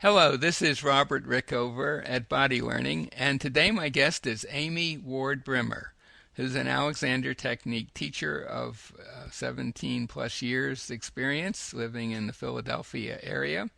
Hello, this is Robert Rickover at Body Learning, and today my guest is Amy Ward Brimmer, who's an Alexander Technique teacher of 17 plus years experience living in the Philadelphia area.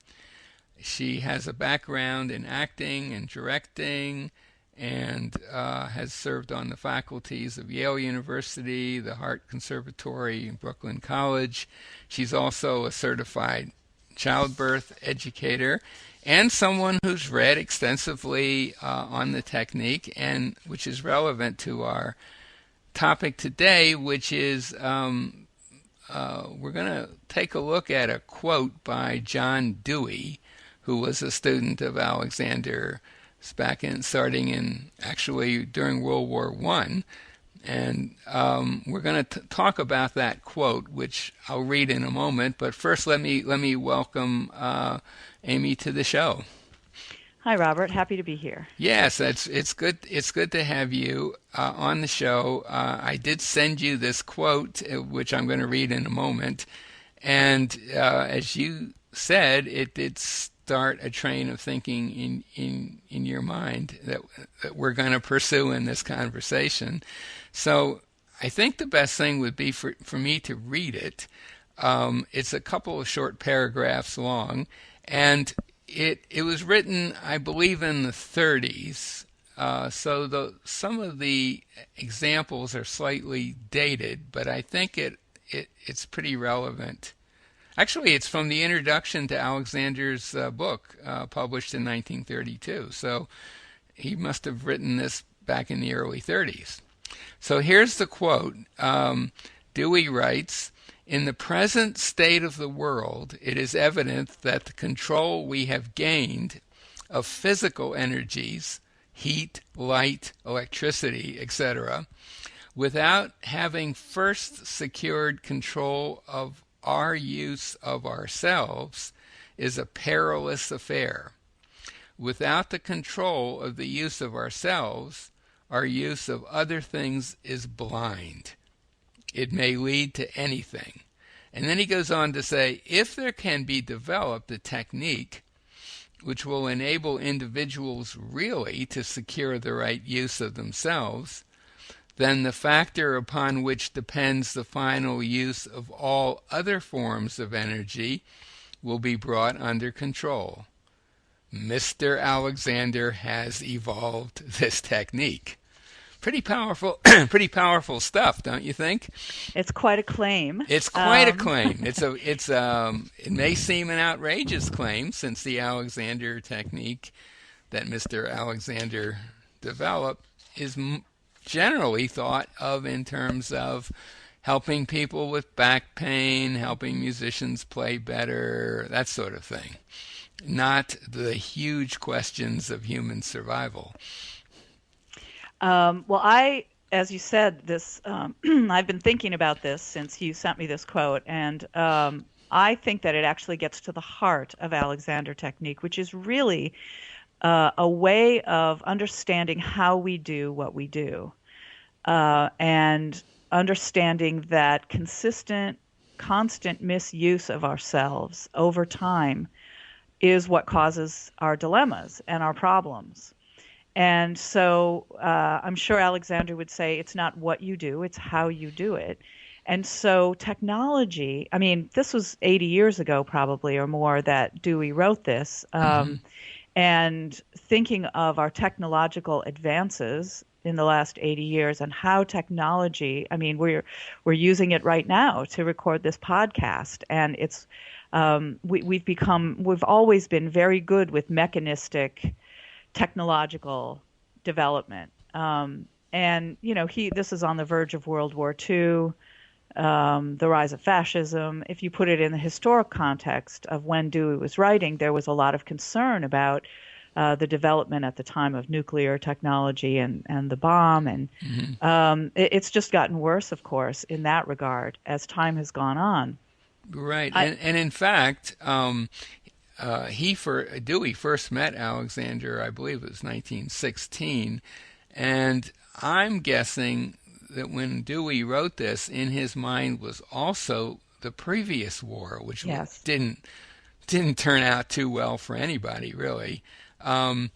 She has a background in acting and directing and has served on the faculties of Yale University, the Hart Conservatory, and Brooklyn College. She's also a certified childbirth educator and someone who's read extensively on the technique, and which is relevant to our topic today, which is we're going to take a look at a quote by John Dewey, who was a student of Alexander starting in actually during World War I. And we're going to talk about that quote, which I'll read in a moment. But first, let me welcome Amy to the show. Hi, Robert. Happy to be here. Yes, it's good. It's good to have you on the show. I did send you this quote, which I'm going to read in a moment. And as you said, it did start a train of thinking in your mind that we're going to pursue in this conversation. So I think the best thing would be for me to read it. It's a couple of short paragraphs long, and it was written, I believe, in the 30s. So some of the examples are slightly dated, but I think it's pretty relevant. Actually, it's from the introduction to Alexander's book, published in 1932. So he must have written this back in the early 30s. So here's the quote. Dewey writes, "In the present state of the world, it is evident that the control we have gained of physical energies, heat, light, electricity, etc., without having first secured control of our use of ourselves, is a perilous affair. Without the control of the use of ourselves, our use of other things is blind. It may lead to anything." And then he goes on to say, if there can be developed a technique which will enable individuals really to secure the right use of themselves, then the factor upon which depends the final use of all other forms of energy will be brought under control. Mr. Alexander has evolved this technique. Pretty powerful stuff, don't you think? It's quite a claim. It's quite a claim. It may seem an outrageous claim, since the Alexander technique that Mr. Alexander developed is generally thought of in terms of helping people with back pain, helping musicians play better, that sort of thing. Not the huge questions of human survival. As you said, this I've been thinking about this since you sent me this quote, and I think that it actually gets to the heart of Alexander Technique, which is really a way of understanding how we do what we do, and understanding that constant misuse of ourselves over time is what causes our dilemmas and our problems. And so I'm sure Alexander would say it's not what you do, it's how you do it. And so technology, I mean, this was 80 years ago probably or more that Dewey wrote this. And thinking of our technological advances in the last 80 years and how technology, I mean, we're using it right now to record this podcast. And it's we've always been very good with mechanistic technological development. And, you know, this is on the verge of World War II, the rise of fascism. If you put it in the historic context of when Dewey was writing, there was a lot of concern about the development at the time of nuclear technology and the bomb. And it's just gotten worse, of course, in that regard as time has gone on. Right. And in fact, Dewey first met Alexander, I believe it was 1916, and I'm guessing that when Dewey wrote this, in his mind was also the previous war, which Yes. didn't didn't turn out too well for anybody, really. Um,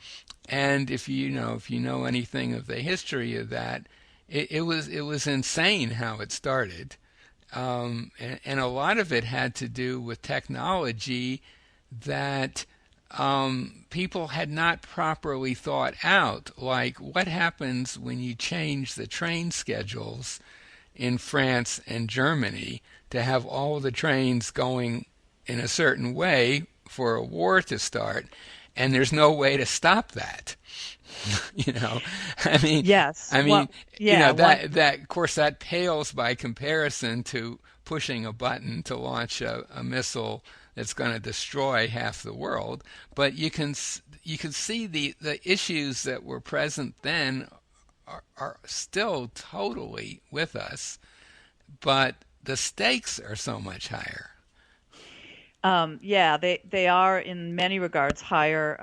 and if you know anything of the history of that, it was insane how it started, and a lot of it had to do with technology that people had not properly thought out, like what happens when you change the train schedules in France and Germany to have all the trains going in a certain way for a war to start, and there's no way to stop that. you know, I mean, Yes. I Well, mean, yeah. that of course that pales by comparison to pushing a button to launch a missile that's going to destroy half the world. But you can see the issues that were present then are still totally with us, but the stakes are so much higher. Yeah, they are in many regards higher.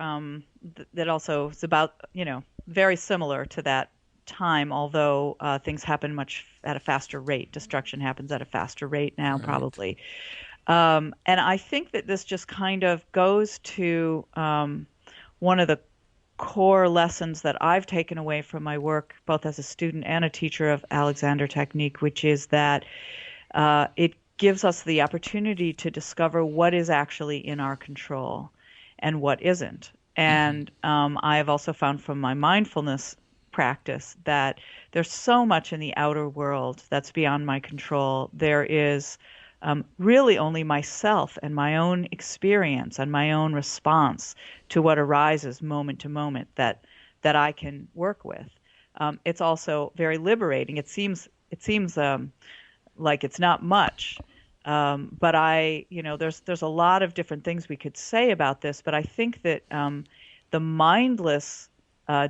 That also is about, very similar to that time, although things happen much at a faster rate. Destruction happens at a faster rate now, Right. probably. And I think that this just kind of goes to one of the core lessons that I've taken away from my work, both as a student and a teacher of Alexander Technique, which is that it gives us the opportunity to discover what is actually in our control and what isn't. Hmm. And I have also found from my mindfulness practice that there's so much in the outer world that's beyond my control. There is really only myself and my own experience and my own response to what arises moment to moment that I can work with. It's also very liberating. It seems like it's not much. But there's a lot of different things we could say about this, but I think that the mindless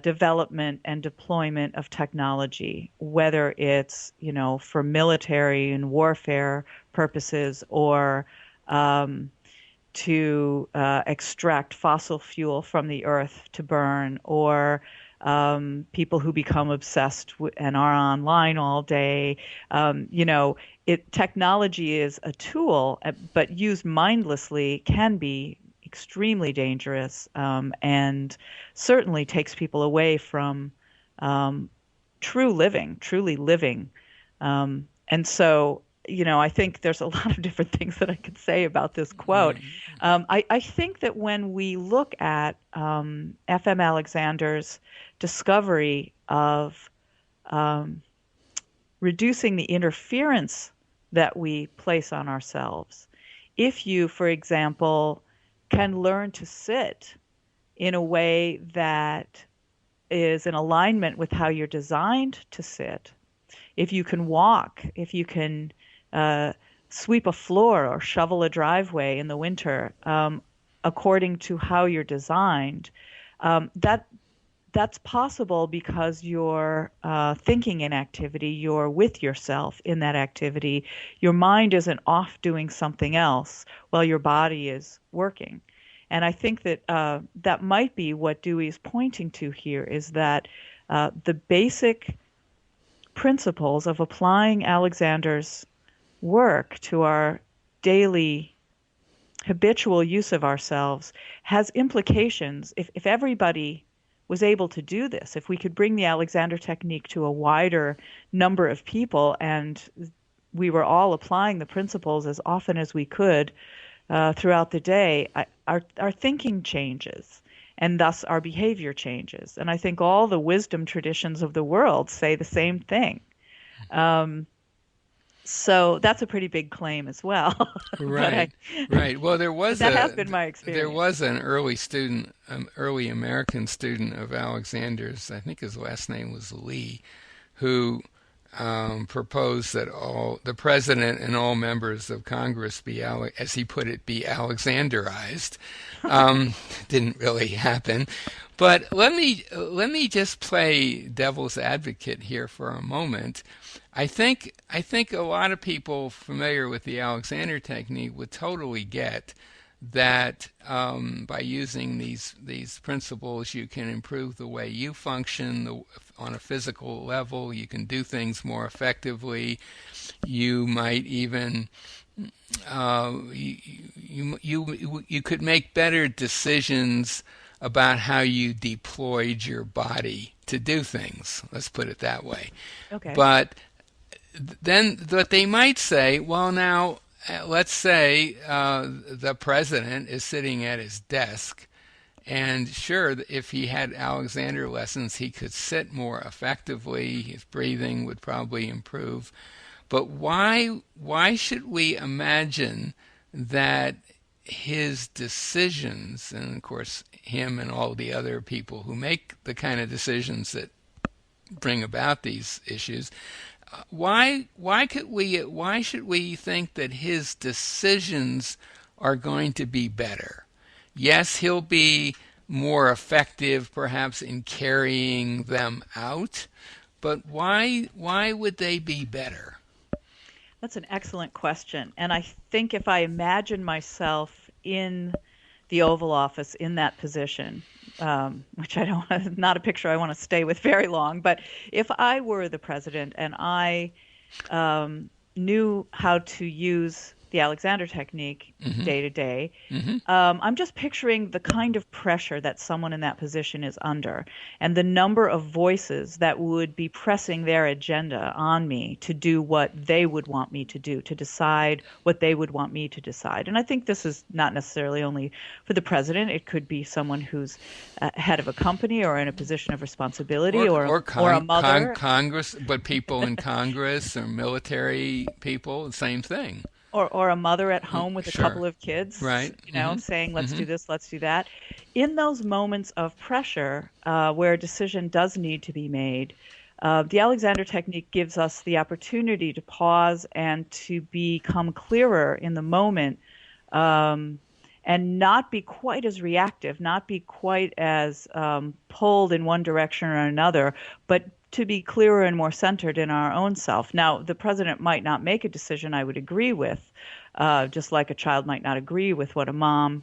development and deployment of technology, whether it's, for military and warfare purposes or um, to extract fossil fuel from the earth to burn, or people who become obsessed and are online all day. Technology is a tool, but used mindlessly can be extremely dangerous, and certainly takes people away from um, truly living. And so, I think there's a lot of different things that I could say about this quote. Right. I think that when we look at F.M. Alexander's discovery of um, reducing the interference that we place on ourselves, if you, for example, can learn to sit in a way that is in alignment with how you're designed to sit, if you can walk, if you can uh, sweep a floor or shovel a driveway in the winter, according to how you're designed, that's possible because you're thinking in activity, you're with yourself in that activity. Your mind isn't off doing something else while your body is working. And I think that that might be what Dewey is pointing to here, is that the basic principles of applying Alexander's work to our daily habitual use of ourselves has implications. If everybody was able to do this, if we could bring the Alexander technique to a wider number of people and we were all applying the principles as often as we could throughout the day, our thinking changes and thus our behavior changes. And I think all the wisdom traditions of the world say the same thing. Um, so that's a pretty big claim as well. but I, Right, right. Well, but that has been my there experience. was an early student, early American student of Alexander's. I think his last name was Lee, who proposed that all the president and all members of Congress be, as he put it, be Alexanderized. Didn't really happen, but let me just play devil's advocate here for a moment. I think a lot of people familiar with the Alexander technique would totally get that by using these principles, you can improve the way you function on a physical level. You can do things more effectively. You might even you could make better decisions about how you deployed your body to do things. Let's put it that way. Okay. But then what they might say, well, now let's say the president is sitting at his desk, and sure, if he had Alexander lessons, he could sit more effectively. His breathing would probably improve. But why should we imagine that his decisions, and of course him and all the other people who make the kind of decisions that bring about these issues, why should we think that his decisions are going to be better? Yes, he'll be more effective perhaps in carrying them out, but why would they be better? That's an excellent question. And I think if I imagine myself in the Oval Office in that position, which I don't, not a picture I want to stay with very long, but if I were the president and I knew how to use the Alexander technique day to day, I'm just picturing the kind of pressure that someone in that position is under and the number of voices that would be pressing their agenda on me to do what they would want me to do, to decide what they would want me to decide. And I think this is not necessarily only for the president. It could be someone who's head of a company or in a position of responsibility or a mother. Congress, but people in Congress or military people, same thing. Or a mother at home with a couple of kids, right? Saying, let's do this, let's do that. In those moments of pressure where a decision does need to be made, the Alexander technique gives us the opportunity to pause and to become clearer in the moment and not be quite as reactive, not be quite as pulled in one direction or another, but to be clearer and more centered in our own self. Now, the president might not make a decision I would agree with, just like a child might not agree with what a mom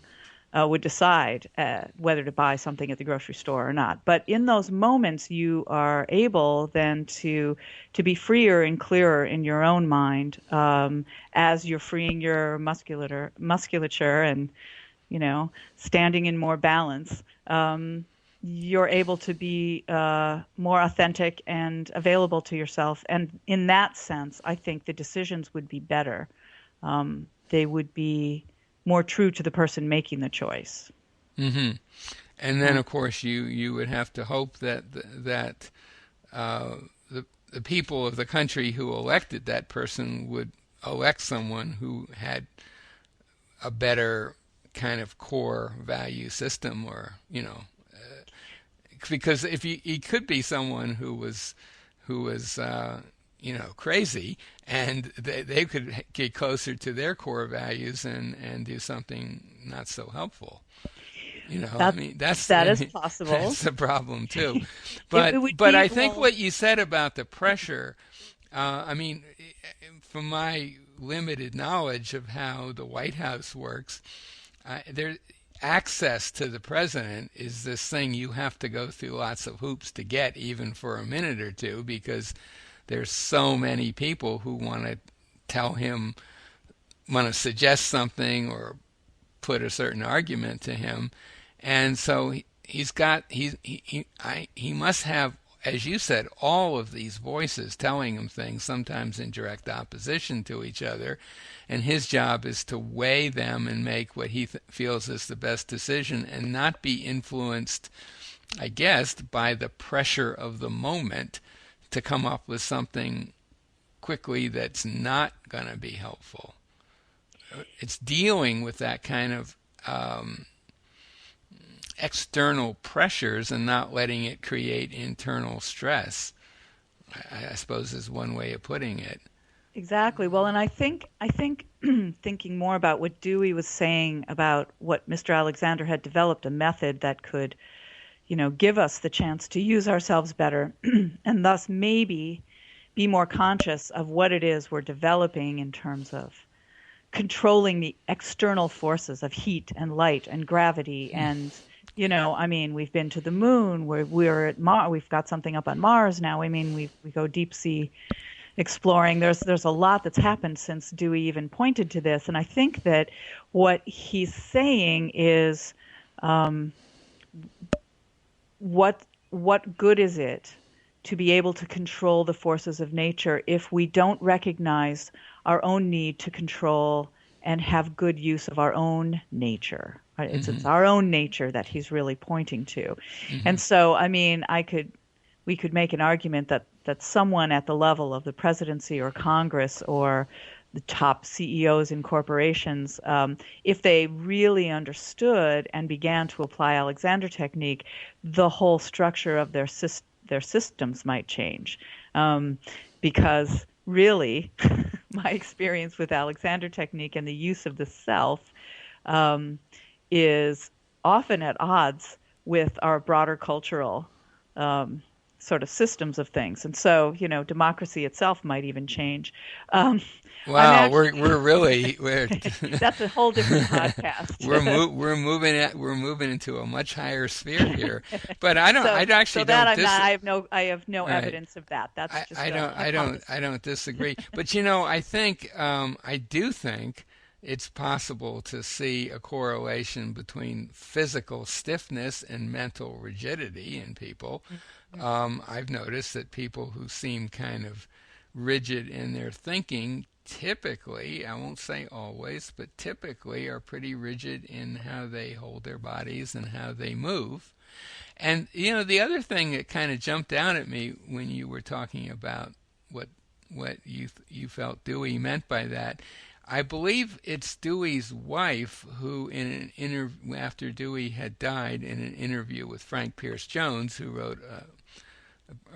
would decide whether to buy something at the grocery store or not. But in those moments, you are able then to be freer and clearer in your own mind as you're freeing your musculature and, standing in more balance. You're able to be more authentic and available to yourself. And in that sense, I think the decisions would be better. They would be more true to the person making the choice. Mm-hmm. And then, of course, you would have to hope that the people of the country who elected that person would elect someone who had a better kind of core value system, or because if he could be someone who was crazy, and they could get closer to their core values and do something not so helpful. That is possible. That's the problem too. But I think what you said about the pressure, from my limited knowledge of how the White House works, access to the president is this thing you have to go through lots of hoops to get, even for a minute or two, because there's so many people who want to suggest something or put a certain argument to him, and so he must have, as you said, all of these voices telling him things, sometimes in direct opposition to each other, and his job is to weigh them and make what he feels is the best decision and not be influenced, I guess, by the pressure of the moment to come up with something quickly that's not going to be helpful. It's dealing with that kind of external pressures and not letting it create internal stress, I suppose, is one way of putting it. Exactly. Well, and I think thinking more about what Dewey was saying about what Mr. Alexander had developed, a method that could, give us the chance to use ourselves better and thus maybe be more conscious of what it is we're developing in terms of controlling the external forces of heat and light and gravity and we've been to the moon. We're at Mars. We've got something up on Mars now. We go deep sea exploring. There's a lot that's happened since Dewey even pointed to this, and I think that what he's saying is, what good is it to be able to control the forces of nature if we don't recognize our own need to control and have good use of our own nature? Right? It's our own nature that he's really pointing to. And so, I mean, we could make an argument that someone at the level of the presidency or Congress or the top CEOs in corporations, if they really understood and began to apply Alexander Technique, the whole structure of their systems might change. Because really, my experience with Alexander Technique and the use of the self is often at odds with our broader cultural sort of systems of things. And so, democracy itself might even change. Wow, we're really that's a whole different podcast. we're moving into a much higher sphere here. But I have no evidence of that. That's just I don't disagree. But I think I do think it's possible to see a correlation between physical stiffness and mental rigidity in people. I've noticed that people who seem kind of rigid in their thinking typically, I won't say always, but typically are pretty rigid in how they hold their bodies and how they move. And, the other thing that kind of jumped out at me when you were talking about what you felt Dewey meant by that, I believe it's Dewey's wife who, in an interview after Dewey had died, in an interview with Frank Pierce Jones, who wrote a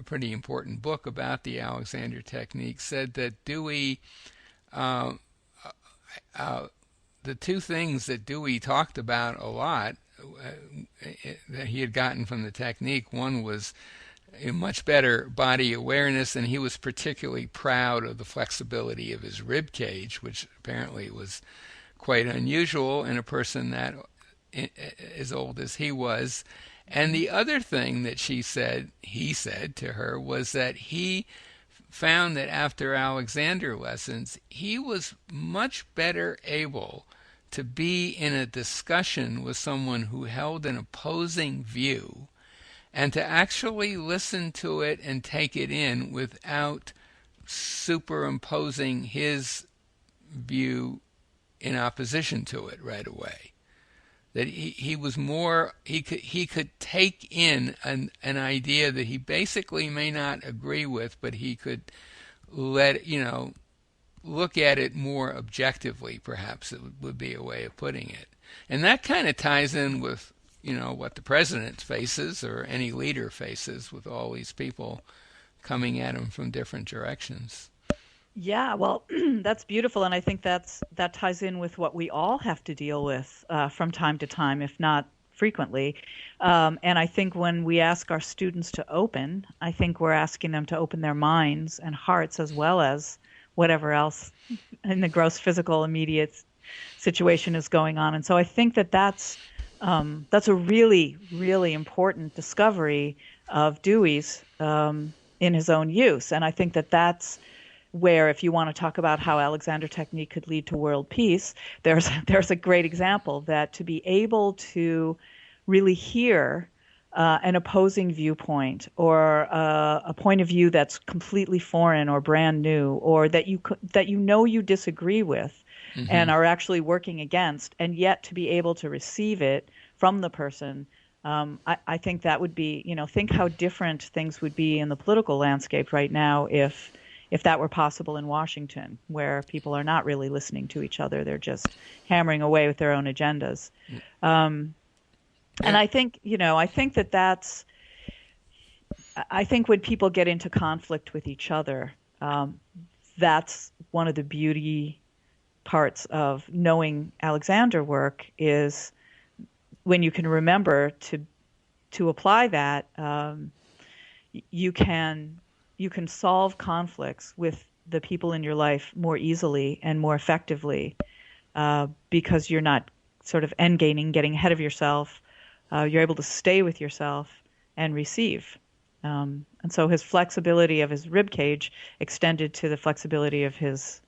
pretty important book about the Alexander Technique, said that Dewey, the two things that Dewey talked about a lot that he had gotten from the technique, one was a much better body awareness, and he was particularly proud of the flexibility of his rib cage, which apparently was quite unusual in a person that as old as he was. And the other thing that he said to her was that he found that after Alexander lessons, he was much better able to be in a discussion with someone who held an opposing view and to actually listen to it and take it in without superimposing his view in opposition to it right away. That he was more, he could take in an idea that he basically may not agree with, but he could look at it more objectively, perhaps it would be a way of putting it. And that kind of ties in with what the president faces or any leader faces with all these people coming at him from different directions. Yeah, well, that's beautiful, and I think that ties in with what we all have to deal with from time to time, if not frequently. And I think when we ask our students to open, I think we're asking them to open their minds and hearts as well as whatever else in the gross physical immediate situation is going on. And so I think that's a really, really important discovery of Dewey's in his own use. And I think that's where, if you want to talk about how Alexander Technique could lead to world peace, there's a great example that to be able to really hear an opposing viewpoint or a point of view that's completely foreign or brand new, or that you disagree with and are actually working against, and yet to be able to receive it from the person, I think that would be, think how different things would be in the political landscape right now if that were possible in Washington, where people are not really listening to each other. They're just hammering away with their own agendas. And I think, I think when people get into conflict with each other, that's one of the beauty parts of knowing Alexander work, is when you can remember to apply that, you can solve conflicts with the people in your life more easily and more effectively because you're not sort of getting ahead of yourself. You're able to stay with yourself and receive. And so his flexibility of his rib cage extended to the flexibility of his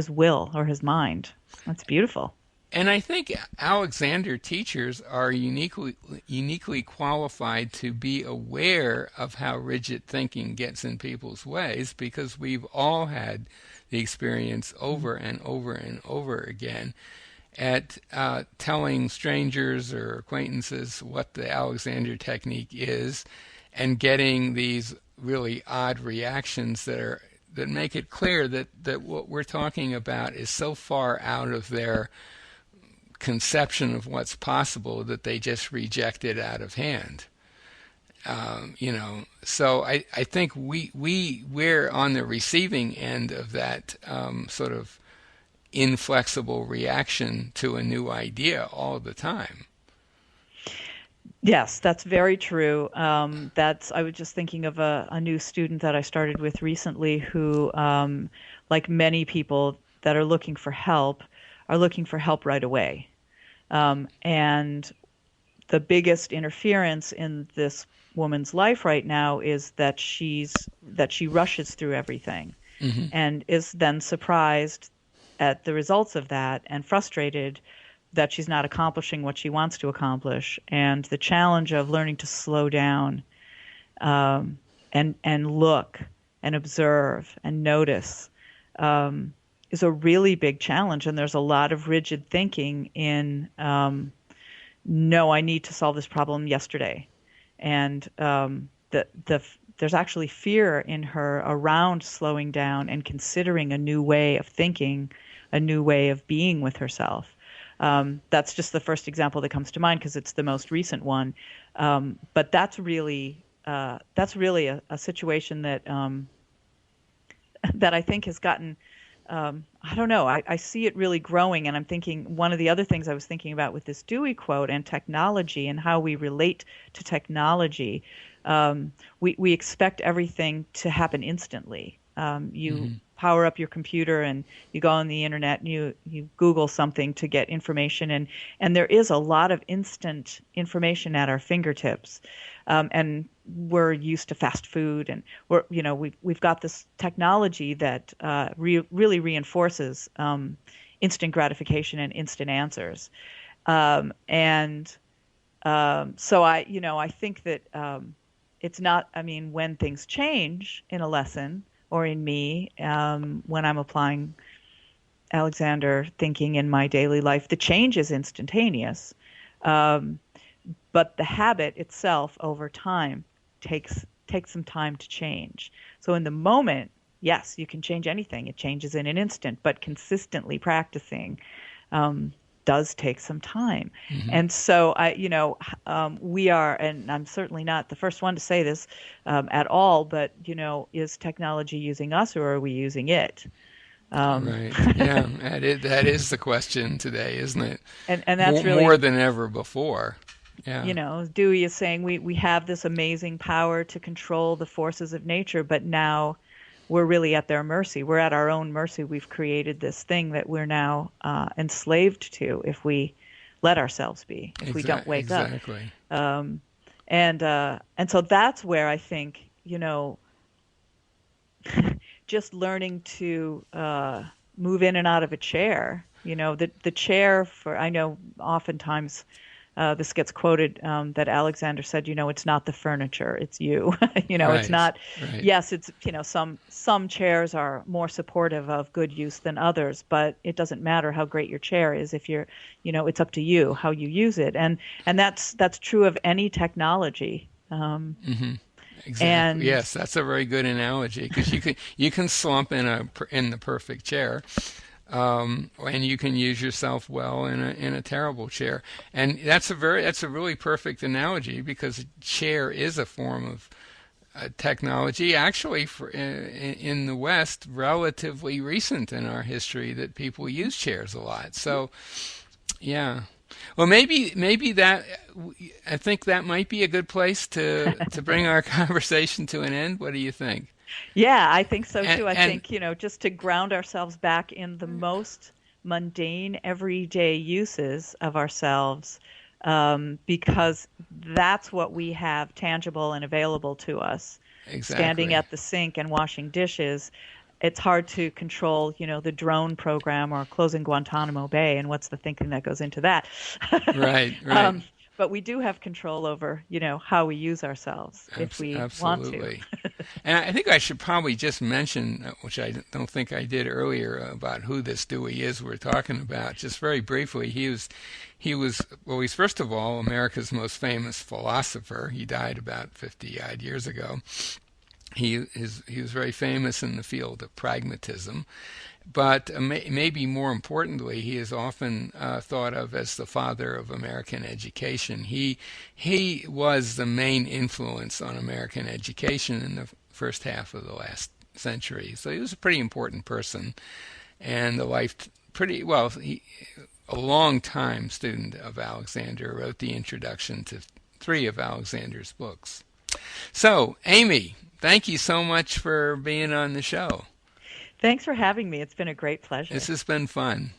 will or his mind. That's beautiful. And I think Alexander teachers are uniquely qualified to be aware of how rigid thinking gets in people's ways, because we've all had the experience over and over and over again at telling strangers or acquaintances what the Alexander technique is, and getting these really odd reactions that make it clear that what we're talking about is so far out of their conception of what's possible that they just reject it out of hand. So I think we're on the receiving end of that sort of inflexible reaction to a new idea all the time. Yes, that's very true. I was just thinking of a new student that I started with recently who, like many people that are looking for help right away. And the biggest interference in this woman's life right now is that she rushes through everything, mm-hmm. and is then surprised at the results of that and frustrated that she's not accomplishing what she wants to accomplish. And the challenge of learning to slow down, and look and observe and notice, is a really big challenge. And there's a lot of rigid thinking in, no, I need to solve this problem yesterday. And there's actually fear in her around slowing down and considering a new way of thinking, a new way of being with herself. That's just the first example that comes to mind because it's the most recent one. But that's really a situation that that I think has gotten, I don't know, I see it really growing. And I'm thinking one of the other things I was thinking about with this Dewey quote and technology and how we relate to technology, we expect everything to happen instantly. You power up your computer and you go on the internet and you Google something to get information, and there is a lot of instant information at our fingertips, and we're used to fast food, and we've got this technology that really reinforces instant gratification and instant answers, so I think that it's not, I mean, when things change in a lesson or in me, when I'm applying Alexander thinking in my daily life, the change is instantaneous. But the habit itself over time takes some time to change. So in the moment, yes, you can change anything. It changes in an instant, but consistently practicing does take some time. Mm-hmm. And so we are, and I'm certainly not the first one to say this at all, but is technology using us or are we using it? Right. Yeah, that is the question today, isn't it? And that's really more than ever before. Yeah. Dewey is saying we have this amazing power to control the forces of nature, but now we're really at their mercy. We're at our own mercy. We've created this thing that we're now enslaved to if we let ourselves be, if we don't wake up. Exactly. And so that's where I think, just learning to move in and out of a chair, the chair I know oftentimes this gets quoted that Alexander said, it's not the furniture, it's you. Right. It's not. Right. Yes, it's some chairs are more supportive of good use than others, but it doesn't matter how great your chair is if you're, it's up to you how you use it, and that's true of any technology. Mm-hmm. Exactly. And yes, that's a very good analogy because you can slump in the perfect chair. And you can use yourself well in a terrible chair, and that's a really perfect analogy because a chair is a form of technology. Actually, in the West, relatively recent in our history that people use chairs a lot. So, yeah. Well, maybe that I think that might be a good place to bring our conversation to an end. What do you think? Yeah, I think so too. I think, just to ground ourselves back in the most mundane, everyday uses of ourselves, because that's what we have tangible and available to us. Standing Exactly. at the sink and washing dishes, it's hard to control, the drone program or closing Guantanamo Bay and what's the thinking that goes into that. Right, right. um, but we do have control over, how we use ourselves if we want to. Absolutely. And I think I should probably just mention, which I don't think I did earlier, about who this Dewey is we're talking about. Just very briefly, well, he's first of all America's most famous philosopher. He died about 50-odd years ago. He was very famous in the field of pragmatism. But maybe more importantly, he is often thought of as the father of American education. He was the main influence on American education in the first half of the last century. So he was a pretty important person, and a long time student of Alexander. Wrote the introduction to 3 of Alexander's books. So, Amy, thank you so much for being on the show. Thanks for having me. It's been a great pleasure. This has been fun.